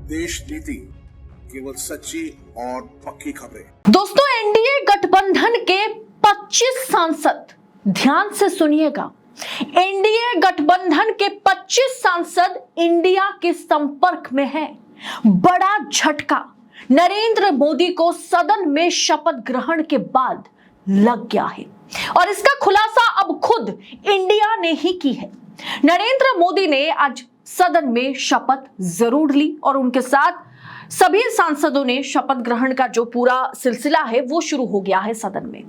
देश नीति केवल सच्ची और पक्की खबरें। दोस्तों, एनडीए गठबंधन के 25 सांसद, ध्यान से सुनिएगा, एनडीए गठबंधन के 25 सांसद इंडिया के संपर्क में हैं। बड़ा झटका नरेंद्र मोदी को सदन में शपथ ग्रहण के बाद लग गया है और इसका खुलासा अब खुद इंडिया ने ही की है। नरेंद्र मोदी ने आज सदन में शपथ जरूर ली और उनके साथ सभी सांसदों ने शपथ ग्रहण का जो पूरा सिलसिला है वो शुरू हो गया है सदन में।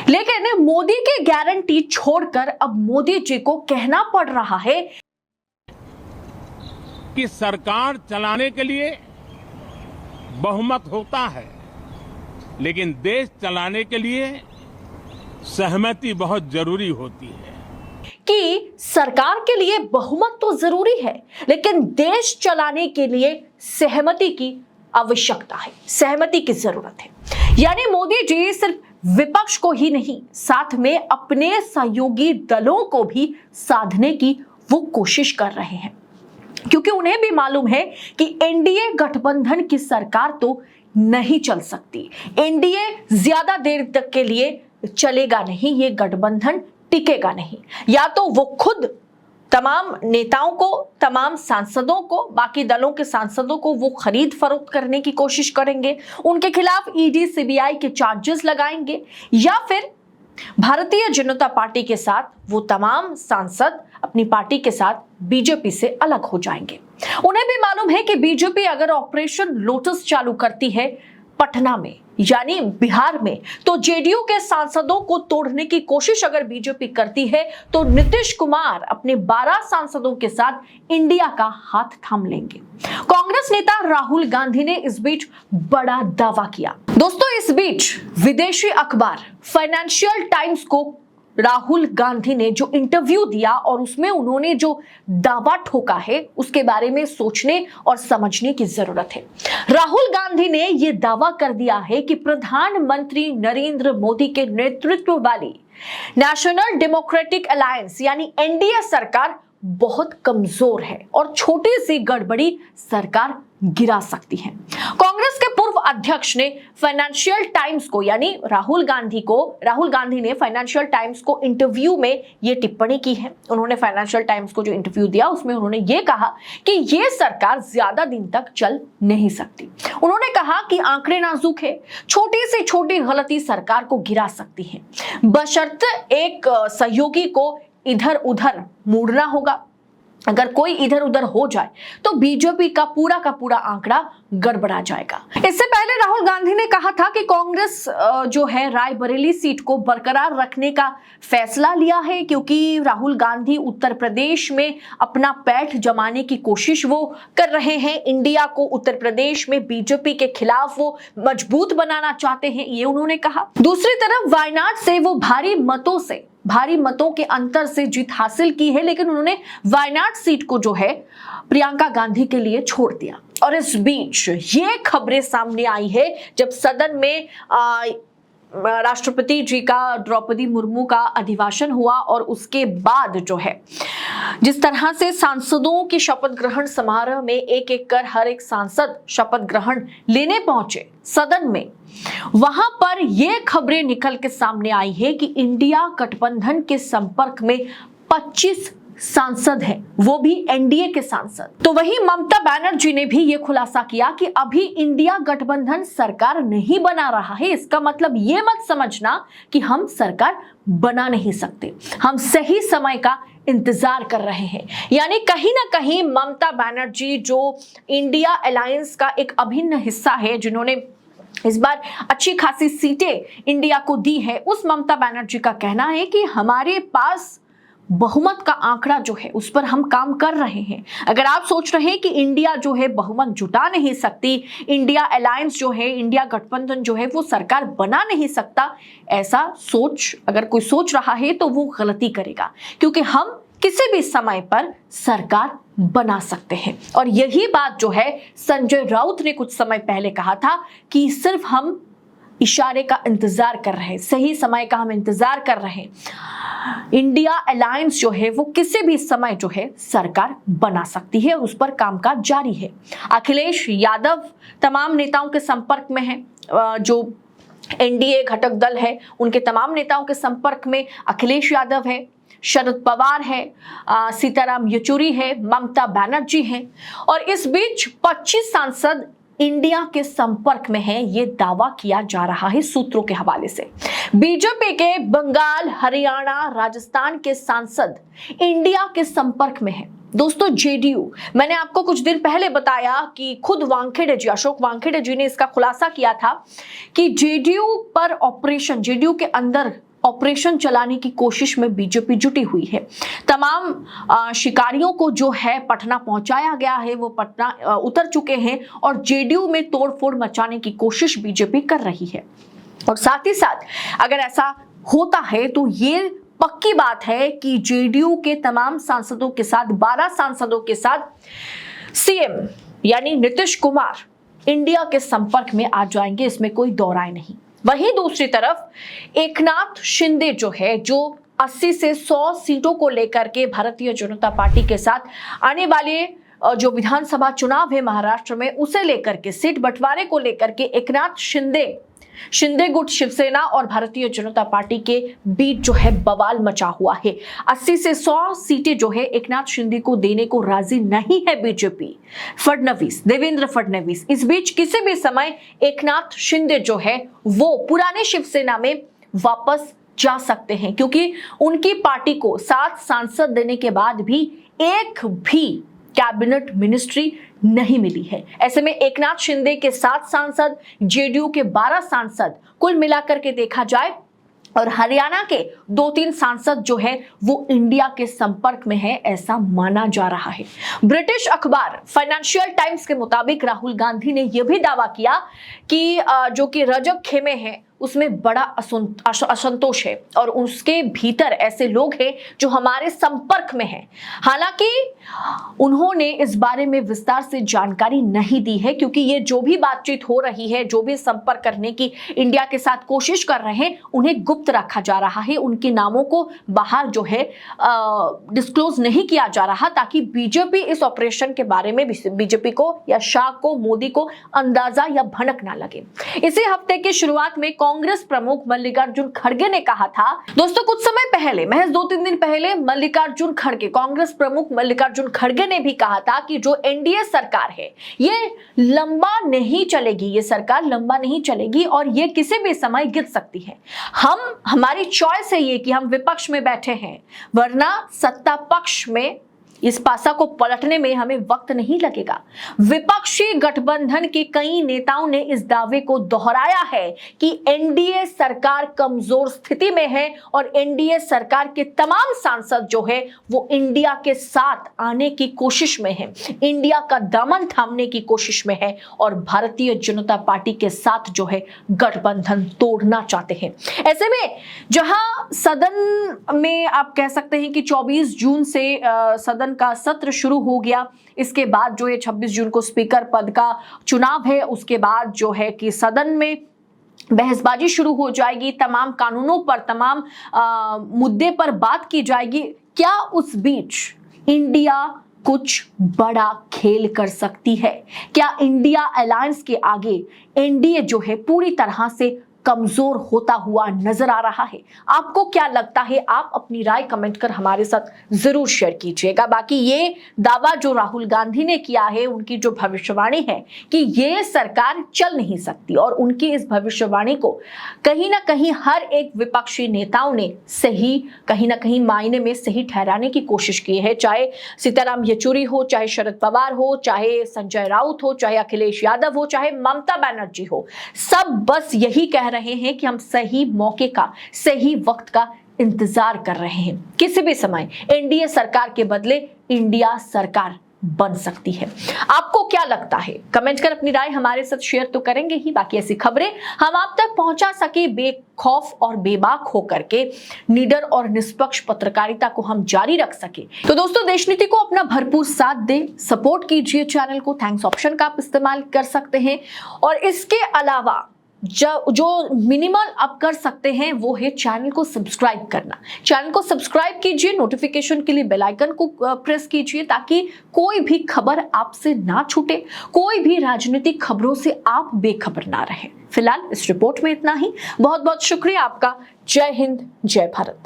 लेकिन मोदी की गारंटी छोड़कर अब मोदी जी को कहना पड़ रहा है कि सरकार चलाने के लिए बहुमत होता है, लेकिन देश चलाने के लिए सहमति बहुत जरूरी होती है। कि सरकार के लिए बहुमत तो जरूरी है, लेकिन देश चलाने के लिए सहमति की आवश्यकता है, सहमति की जरूरत है। यानी मोदी जी सिर्फ विपक्ष को ही नहीं, साथ में अपने सहयोगी दलों को भी साधने की वो कोशिश कर रहे हैं, क्योंकि उन्हें भी मालूम है कि एनडीए गठबंधन की सरकार तो नहीं चल सकती, एनडीए ज्यादा देर तक के लिए चलेगा नहीं, ये गठबंधन टिकेगा नहीं। या तो वो खुद तमाम नेताओं को, तमाम सांसदों को, बाकी दलों के सांसदों को वो खरीद फरोख्त करने की कोशिश करेंगे, उनके खिलाफ ईडी सीबीआई के चार्जेस लगाएंगे, या फिर भारतीय जनता पार्टी के साथ वो तमाम सांसद अपनी पार्टी के साथ बीजेपी से अलग हो जाएंगे। उन्हें भी मालूम है कि बीजेपी अगर ऑपरेशन लोटस चालू करती है पटना में, यानी बिहार में, तो जेडीयू के सांसदों को तोड़ने की कोशिश अगर बीजेपी करती है तो नीतीश कुमार अपने 12 सांसदों के साथ इंडिया का हाथ थाम लेंगे। कांग्रेस नेता राहुल गांधी ने इस बीच बड़ा दावा किया। दोस्तों, इस बीच विदेशी अखबार फाइनेंशियल टाइम्स को राहुल गांधी ने जो इंटरव्यू दिया और उसमें उन्होंने जो दावा ठोका है उसके बारे में सोचने और समझने की जरूरत है। राहुल गांधी ने यह दावा कर दिया है कि प्रधानमंत्री नरेंद्र मोदी के नेतृत्व वाली नेशनल डेमोक्रेटिक अलायंस यानी एनडीए सरकार बहुत कमजोर है और छोटी सी गड़बड़ी सरकार गिरा सकती है। कांग्रेस के पूर्व अध्यक्ष ने फाइनेंशियल टाइम्स को, यानी राहुल गांधी ने फाइनेंशियल टाइम्स को इंटरव्यू में यह टिप्पणी की है। उन्होंने फाइनेंशियल टाइम्स को जो इंटरव्यू दिया उसमें उन्होंने ये कहा कि यह सरकार ज्यादा दिन तक चल नहीं सकती। उन्होंने कहा कि आंकड़े नाजुक है, छोटी से छोटी गलती सरकार को गिरा सकती है, बशर्ते एक सहयोगी को इधर उधर मुड़ना होगा। अगर कोई इधर उधर हो जाए तो बीजेपी का पूरा आंकड़ा गड़बड़ा जाएगा। इससे पहले राहुल गांधी ने कहा था कि कांग्रेस जो है रायबरेली सीट को बरकरार रखने का फैसला लिया है, क्योंकि राहुल गांधी उत्तर प्रदेश में अपना पैठ जमाने की कोशिश वो कर रहे हैं। इंडिया को उत्तर प्रदेश में बीजेपी के खिलाफ वो मजबूत बनाना चाहते हैं, ये उन्होंने कहा। दूसरी तरफ वायनाड से वो भारी मतों के अंतर से जीत हासिल की है, लेकिन उन्होंने वायनाड सीट को जो है प्रियंका गांधी के लिए छोड़ दिया। और इस बीच ये खबरें सामने आई है जब सदन में राष्ट्रपति जी का, द्रौपदी मुर्मू का अभिभाषण हुआ और उसके बाद जो है जिस तरह से सांसदों की शपथ ग्रहण समारोह में एक एक कर हर एक सांसद शपथ ग्रहण लेने पहुंचे सदन में, वहां पर यह खबरें निकल के सामने आई है कि इंडिया गठबंधन के संपर्क में 25 सांसद हैं, वो भी एनडीए के सांसद। तो वहीं ममता बनर्जी ने भी ये खुलासा किया कि अभी इंडिया गठबंधन सरकार नहीं बना रहा है। इसका मतलब ये मत समझना कि हम सरकार बना नहीं सकते, हम सही समय का इंतजार कर रहे हैं। यानी कहीं ना कहीं ममता बनर्जी जो इंडिया अलायंस का एक अभिन्न हिस्सा है, जिन्होंने इस बार अच्छी खासी सीटें इंडिया को दी है, उस ममता बनर्जी का कहना है कि हमारे पास बहुमत का आंकड़ा जो है उस पर हम काम कर रहे हैं। अगर आप सोच रहे हैं कि इंडिया जो है बहुमत जुटा नहीं सकती, इंडिया अलायंस जो है, इंडिया गठबंधन जो है वो सरकार बना नहीं सकता, ऐसा अगर कोई सोच रहा है तो वो गलती करेगा, क्योंकि हम किसी भी समय पर सरकार बना सकते हैं। और यही बात जो है संजय राउत ने कुछ समय पहले कहा था कि सिर्फ हम इशारे का इंतजार कर रहे हैं, सही समय का हम इंतजार कर रहे हैं। इंडिया अलायंस जो है वो किसी भी समय जो है सरकार बना सकती है और उस पर कामकाज जारी है। अखिलेश यादव तमाम नेताओं के संपर्क में है, जो एनडीए घटक दल है उनके तमाम नेताओं के संपर्क में अखिलेश यादव है, शरद पवार है, सीताराम येचुरी है, ममता बनर्जी है और इस बीच 25 सांसद इंडिया के संपर्क में है, ये दावा किया जा रहा है सूत्रों के हवाले से। बीजेपी के बंगाल, हरियाणा, राजस्थान के सांसद इंडिया के संपर्क में है। दोस्तों जेडीयू, मैंने आपको कुछ दिन पहले बताया कि खुद वानखेड़े जी, अशोक वानखेड़े जी ने इसका खुलासा किया था कि जेडीयू पर ऑपरेशन, जेडीयू के अंदर ऑपरेशन चलाने की कोशिश में बीजेपी जुटी हुई है। तमाम शिकारियों को जो है पटना पहुंचाया गया है, वो पटना उतर चुके हैं और जेडीयू में तोड़फोड़ मचाने की कोशिश बीजेपी कर रही है। और साथ ही साथ अगर ऐसा होता है तो ये पक्की बात है कि जेडीयू के तमाम सांसदों के साथ, 12 सांसदों के साथ सीएम यानी नीतीश कुमार इंडिया के संपर्क में आ जाएंगे, इसमें कोई दो राय नहीं। वहीं दूसरी तरफ एकनाथ शिंदे जो है, जो 80 से 100 सीटों को लेकर के भारतीय जनता पार्टी के साथ आने वाले जो विधानसभा चुनाव है महाराष्ट्र में, उसे लेकर के, सीट बंटवारे को लेकर के एकनाथ शिंदे गुट शिवसेना और भारतीय जनता पार्टी के बीच जो है बवाल मचा हुआ है। 80 से 100 सीटें जो है एकनाथ शिंदे को देने को राजी नहीं है बीजेपी। देवेंद्र फडणवीस इस बीच किसी भी समय एकनाथ शिंदे जो है वो पुराने शिवसेना में वापस जा सकते हैं, क्योंकि उनकी पार्टी को 7 सांसद देने के बाद भी एक भी कैबिनेट मिनिस्ट्री नहीं मिली है। ऐसे में एकनाथ शिंदे के 7 सांसद, जेडीयू के 12 सांसद, कुल मिलाकर के देखा जाए और हरियाणा के 2-3 सांसद जो है वो इंडिया के संपर्क में है, ऐसा माना जा रहा है। ब्रिटिश अखबार फाइनेंशियल टाइम्स के मुताबिक राहुल गांधी ने यह भी दावा किया कि जो कि रजक खेमे है उसमें बड़ा असंतोष है और उसके भीतर ऐसे लोग हैं जो हमारे संपर्क में हैं। हालांकि उन्होंने इस बारे में विस्तार से जानकारी नहीं दी है, क्योंकि ये जो भी बातचीत हो रही है, जो भी संपर्क करने की इंडिया के साथ कोशिश कर रहे हैं, उन्हें गुप्त रखा जा रहा है। उनके नामों को बाहर जो है डिस्क्लोज नहीं किया जा रहा, ताकि बीजेपी इस ऑपरेशन के बारे में बीजेपी को या शाह को, मोदी को अंदाजा या भनक ना लगे। इसी हफ्ते की शुरुआत में कांग्रेस प्रमुख मल्लिकार्जुन खड़गे ने कहा था, दोस्तों कुछ समय पहले, महज 2-3 दिन पहले कांग्रेस प्रमुख मल्लिकार्जुन खड़गे ने भी कहा था कि जो एनडीए सरकार है ये लंबा नहीं चलेगी, ये सरकार लंबा नहीं चलेगी और ये किसी भी समय गिर सकती है। हमारी चॉइस है ये कि हम विपक्ष में बैठे हैं, वरना सत्ता पक्ष में इस पासा को पलटने में हमें वक्त नहीं लगेगा। विपक्षी गठबंधन के कई नेताओं ने इस दावे को दोहराया है कि एनडीए सरकार कमजोर स्थिति में है और एनडीए सरकार के तमाम सांसद जो है वो इंडिया के साथ आने की कोशिश में है, इंडिया का दामन थामने की कोशिश में है और भारतीय जनता पार्टी के साथ जो है गठबंधन तोड़ना चाहते हैं। ऐसे में जहां सदन में आप कह सकते हैं कि 24 जून से सदन का सत्र शुरू हो गया, इसके बाद जो है 26 जून को स्पीकर पद का चुनाव है, उसके बाद जो है कि सदन में बहसबाजी शुरू हो जाएगी, तमाम कानूनों पर, तमाम मुद्दे पर बात की जाएगी। क्या उस बीच इंडिया कुछ बड़ा खेल कर सकती है? क्या इंडिया अलायंस के आगे एनडीए जो है पूरी तरह से कमजोर होता हुआ नजर आ रहा है? आपको क्या लगता है? आप अपनी राय कमेंट कर हमारे साथ जरूर शेयर कीजिएगा। बाकी ये दावा जो राहुल गांधी ने किया है, उनकी जो भविष्यवाणी है कि ये सरकार चल नहीं सकती, और उनकी इस भविष्यवाणी को कहीं ना कहीं हर एक विपक्षी नेताओं ने सही, कहीं ना कहीं मायने में सही ठहराने की कोशिश की है। चाहे सीताराम येचुरी हो, चाहे शरद पवार हो, चाहे संजय राउत हो, चाहे अखिलेश यादव हो, चाहे ममता बनर्जी हो, सब बस यही कह रहे हैं कि हम सही मौके का, सही वक्त का इंतजार कर रहे हैं। किसी भी समय एनडीए सरकार के बदले इंडिया सरकार बन सकती है। आपको क्या लगता है? कमेंट कर अपनी राय हमारे साथ शेयर तो करेंगे ही। बाकी ऐसी खबरें हम आप तक पहुंचा सके बेखौफ और बेबाक होकर के, निडर और निष्पक्ष पत्रकारिता को हम जारी रख सके, तो दोस्तों देशनीति को अपना भरपूर साथ दें, सपोर्ट कीजिए चैनल को। थैंक्स ऑप्शन का आप इस्तेमाल कर सकते हैं और इसके अलावा जो मिनिमल आप कर सकते हैं वो है चैनल को सब्सक्राइब करना। चैनल को सब्सक्राइब कीजिए, नोटिफिकेशन के लिए बेल आइकन को प्रेस कीजिए ताकि कोई भी खबर आपसे ना छूटे, कोई भी राजनीतिक खबरों से आप बेखबर ना रहे। फिलहाल इस रिपोर्ट में इतना ही। बहुत बहुत शुक्रिया आपका। जय हिंद, जय भारत।